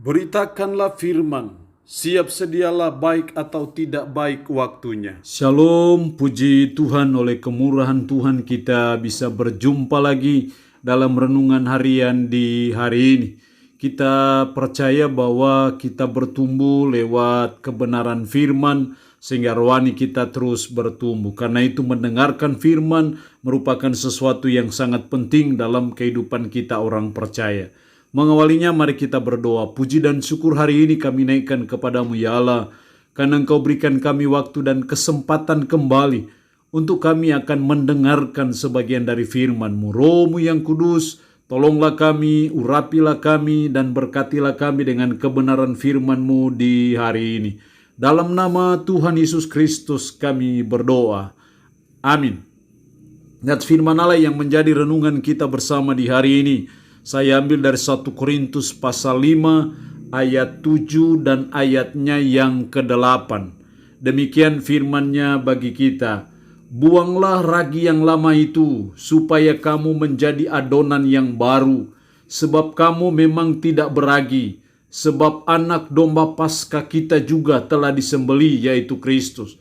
Beritakanlah firman, siap sedialah baik atau tidak baik waktunya. Shalom, puji Tuhan, oleh kemurahan Tuhan kita bisa berjumpa lagi dalam renungan harian di hari ini. Kita percaya bahwa kita bertumbuh lewat kebenaran firman sehingga rohani kita terus bertumbuh. Karena itu mendengarkan firman merupakan sesuatu yang sangat penting dalam kehidupan kita orang percaya. Mengawalinya mari kita berdoa. Puji dan syukur hari ini kami naikkan kepadamu ya Allah, karena Engkau berikan kami waktu dan kesempatan kembali untuk kami akan mendengarkan sebagian dari firman-Mu. Roh-Mu yang kudus, tolonglah kami, urapilah kami, dan berkatilah kami dengan kebenaran firman-Mu di hari ini. Dalam nama Tuhan Yesus Kristus kami berdoa. Amin. Dan firman Allah yang menjadi renungan kita bersama di hari ini, saya ambil dari 1 Korintus pasal 5 ayat 7 dan ayatnya yang ke-8. Demikian firman-Nya bagi kita. Buanglah ragi yang lama itu, supaya kamu menjadi adonan yang baru. Sebab kamu memang tidak beragi, sebab anak domba Paskah kita juga telah disembelih, yaitu Kristus.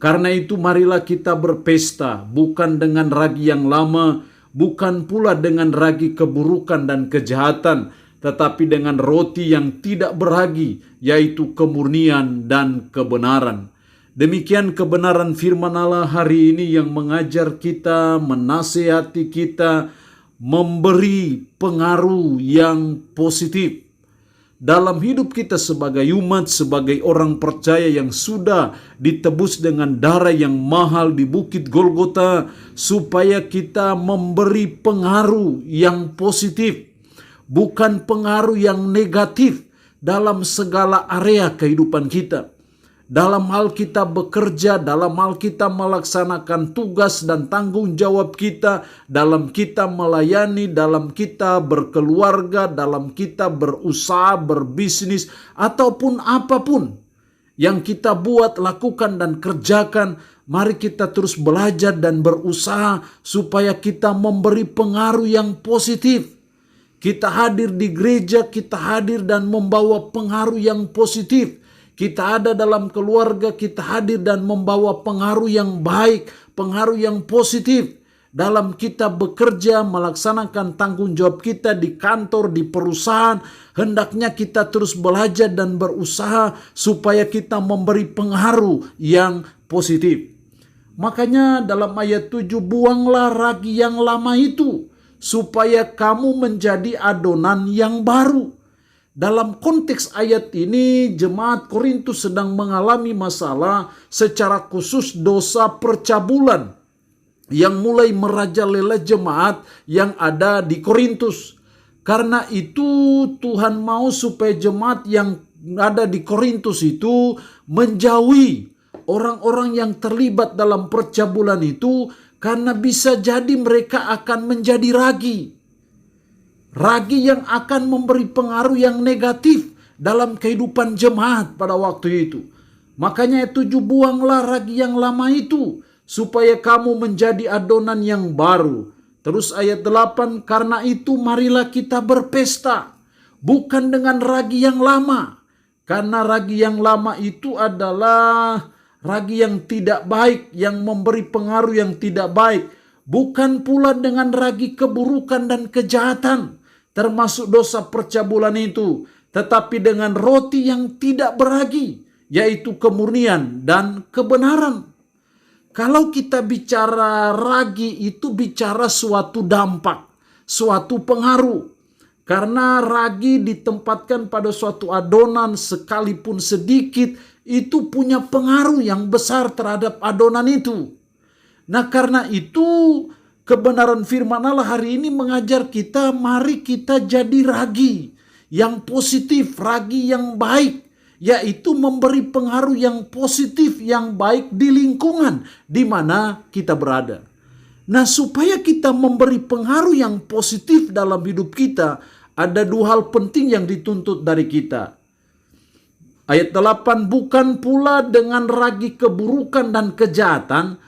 Karena itu marilah kita berpesta, bukan dengan ragi yang lama, bukan pula dengan ragi keburukan dan kejahatan, tetapi dengan roti yang tidak beragi, yaitu kemurnian dan kebenaran. Demikian kebenaran firman Allah hari ini yang mengajar kita, menasihati kita, memberi pengaruh yang positif dalam hidup kita sebagai umat, sebagai orang percaya yang sudah ditebus dengan darah yang mahal di Bukit Golgota, supaya kita memberi pengaruh yang positif, bukan pengaruh yang negatif dalam segala area kehidupan kita. Dalam hal kita bekerja, dalam hal kita melaksanakan tugas dan tanggung jawab kita, dalam kita melayani, dalam kita berkeluarga, dalam kita berusaha, berbisnis, ataupun apapun yang kita buat, lakukan, dan kerjakan, mari kita terus belajar dan berusaha supaya kita memberi pengaruh yang positif. Kita hadir di gereja, kita hadir dan membawa pengaruh yang positif. Kita ada dalam keluarga, kita hadir dan membawa pengaruh yang baik, pengaruh yang positif. Dalam kita bekerja, melaksanakan tanggung jawab kita di kantor, di perusahaan, hendaknya kita terus belajar dan berusaha supaya kita memberi pengaruh yang positif. Makanya dalam ayat 7, buanglah ragi yang lama itu, supaya kamu menjadi adonan yang baru. Dalam konteks ayat ini, jemaat Korintus sedang mengalami masalah secara khusus dosa percabulan yang mulai merajalela jemaat yang ada di Korintus. Karena itu Tuhan mau supaya jemaat yang ada di Korintus itu menjauhi orang-orang yang terlibat dalam percabulan itu, karena bisa jadi mereka akan menjadi ragi. Ragi yang akan memberi pengaruh yang negatif dalam kehidupan jemaat pada waktu itu. Makanya ayat 7, buanglah ragi yang lama itu, supaya kamu menjadi adonan yang baru. Terus ayat 8, karena itu marilah kita berpesta, bukan dengan ragi yang lama. Karena ragi yang lama itu adalah ragi yang tidak baik, yang memberi pengaruh yang tidak baik. Bukan pula dengan ragi keburukan dan kejahatan, termasuk dosa percabulan itu, tetapi dengan roti yang tidak beragi, yaitu kemurnian dan kebenaran. Kalau kita bicara ragi, itu bicara suatu dampak, suatu pengaruh. Karena ragi ditempatkan pada suatu adonan sekalipun sedikit, itu punya pengaruh yang besar terhadap adonan itu. Nah, karena itu kebenaran firman Allah hari ini mengajar kita, mari kita jadi ragi yang positif, ragi yang baik, yaitu memberi pengaruh yang positif, yang baik di lingkungan di mana kita berada. Nah, supaya kita memberi pengaruh yang positif dalam hidup kita, ada dua hal penting yang dituntut dari kita. Ayat 8, bukan pula dengan ragi keburukan dan kejahatan,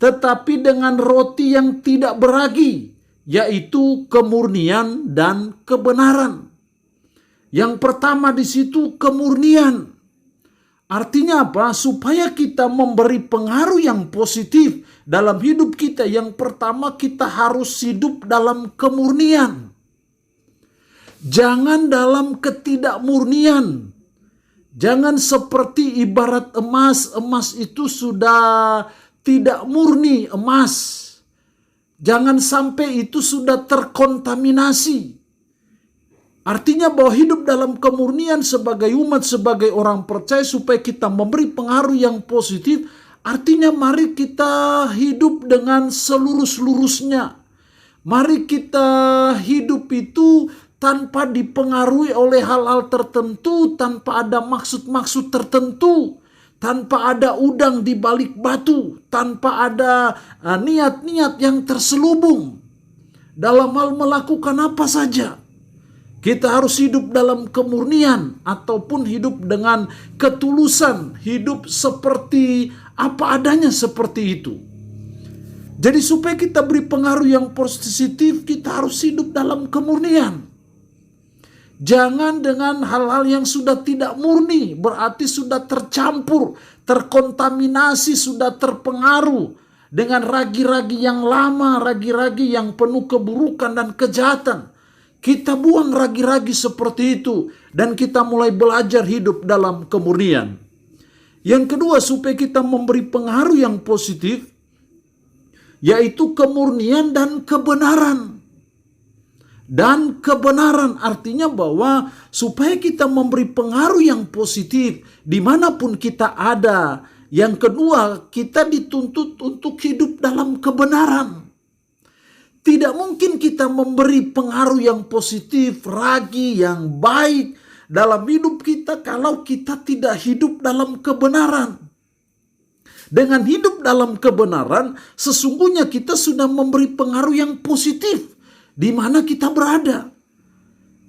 tetapi dengan roti yang tidak beragi, yaitu kemurnian dan kebenaran. Yang pertama di situ kemurnian. Artinya apa? Supaya kita memberi pengaruh yang positif dalam hidup kita. Yang pertama kita harus hidup dalam kemurnian. Jangan dalam ketidakmurnian. Jangan seperti ibarat emas. Emas itu sudah tidak murni emas. Jangan sampai itu sudah terkontaminasi. Artinya bahwa hidup dalam kemurnian sebagai umat, sebagai orang percaya supaya kita memberi pengaruh yang positif. Artinya mari kita hidup dengan selurus-lurusnya. Mari kita hidup itu tanpa dipengaruhi oleh hal-hal tertentu, tanpa ada maksud-maksud tertentu, tanpa ada udang di balik batu, tanpa ada niat-niat yang terselubung dalam hal melakukan apa saja. Kita harus hidup dalam kemurnian ataupun hidup dengan ketulusan, hidup seperti apa adanya seperti itu. Jadi supaya kita beri pengaruh yang positif, kita harus hidup dalam kemurnian. Jangan dengan hal-hal yang sudah tidak murni, berarti sudah tercampur, terkontaminasi, sudah terpengaruh dengan ragi-ragi yang lama, ragi-ragi yang penuh keburukan dan kejahatan. Kita buang ragi-ragi seperti itu dan kita mulai belajar hidup dalam kemurnian. Yang kedua, supaya kita memberi pengaruh yang positif, yaitu kemurnian dan kebenaran. Dan kebenaran artinya bahwa supaya kita memberi pengaruh yang positif dimanapun kita ada. Yang kedua, kita dituntut untuk hidup dalam kebenaran. Tidak mungkin kita memberi pengaruh yang positif, ragi yang baik dalam hidup kita kalau kita tidak hidup dalam kebenaran. Dengan hidup dalam kebenaran, sesungguhnya kita sudah memberi pengaruh yang positif di mana kita berada.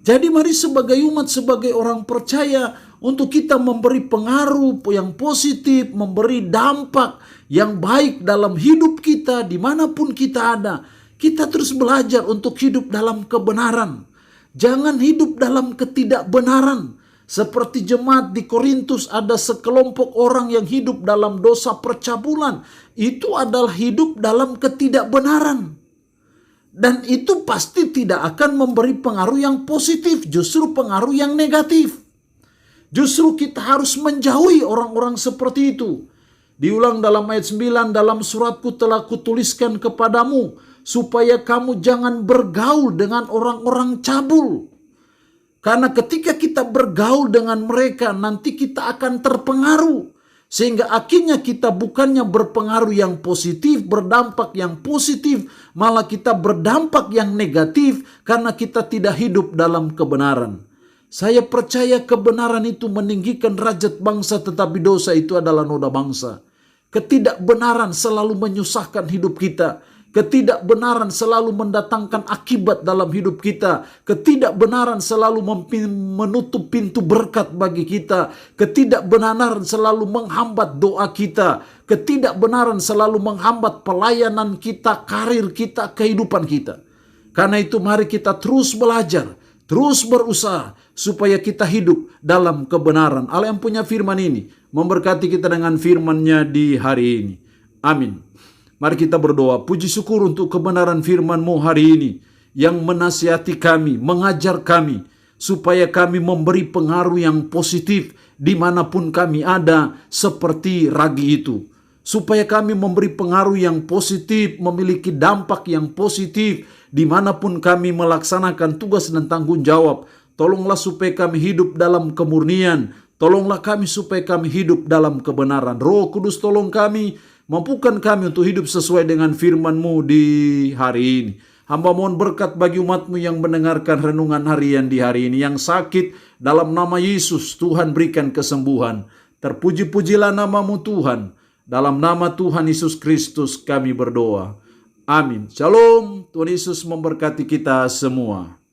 Jadi mari sebagai umat, sebagai orang percaya, untuk kita memberi pengaruh yang positif, memberi dampak yang baik dalam hidup kita dimanapun kita ada. Kita terus belajar untuk hidup dalam kebenaran. Jangan hidup dalam ketidakbenaran. Seperti jemaat di Korintus ada sekelompok orang yang hidup dalam dosa percabulan. Itu adalah hidup dalam ketidakbenaran. Dan itu pasti tidak akan memberi pengaruh yang positif. Justru pengaruh yang negatif. Justru kita harus menjauhi orang-orang seperti itu. Diulang dalam ayat 9, dalam suratku telah kutuliskan kepadamu, supaya kamu jangan bergaul dengan orang-orang cabul. Karena ketika kita bergaul dengan mereka, nanti kita akan terpengaruh. Sehingga akhirnya kita bukannya berpengaruh yang positif, berdampak yang positif, malah kita berdampak yang negatif karena kita tidak hidup dalam kebenaran. Saya percaya kebenaran itu meninggikan derajat bangsa, tetapi dosa itu adalah noda bangsa. Ketidakbenaran selalu menyusahkan hidup kita. Ketidakbenaran selalu mendatangkan akibat dalam hidup kita. Ketidakbenaran selalu menutup pintu berkat bagi kita. Ketidakbenaran selalu menghambat doa kita. Ketidakbenaran selalu menghambat pelayanan kita, karir kita, kehidupan kita. Karena itu mari kita terus belajar, terus berusaha supaya kita hidup dalam kebenaran. Allah yang punya firman ini memberkati kita dengan firman-Nya di hari ini. Amin. Mari kita berdoa, puji syukur untuk kebenaran firman-Mu hari ini yang menasihati kami, mengajar kami, supaya kami memberi pengaruh yang positif dimanapun kami ada seperti ragi itu. Supaya kami memberi pengaruh yang positif, memiliki dampak yang positif dimanapun kami melaksanakan tugas dan tanggung jawab. Tolonglah supaya kami hidup dalam kemurnian. Tolonglah kami supaya kami hidup dalam kebenaran. Roh Kudus tolong kami, mampukan kami untuk hidup sesuai dengan firman-Mu di hari ini. Hamba mohon berkat bagi umat-Mu yang mendengarkan renungan harian di hari ini. Yang sakit dalam nama Yesus, Tuhan berikan kesembuhan. Terpuji-pujilah nama-Mu Tuhan. Dalam nama Tuhan Yesus Kristus kami berdoa. Amin. Shalom. Tuhan Yesus memberkati kita semua.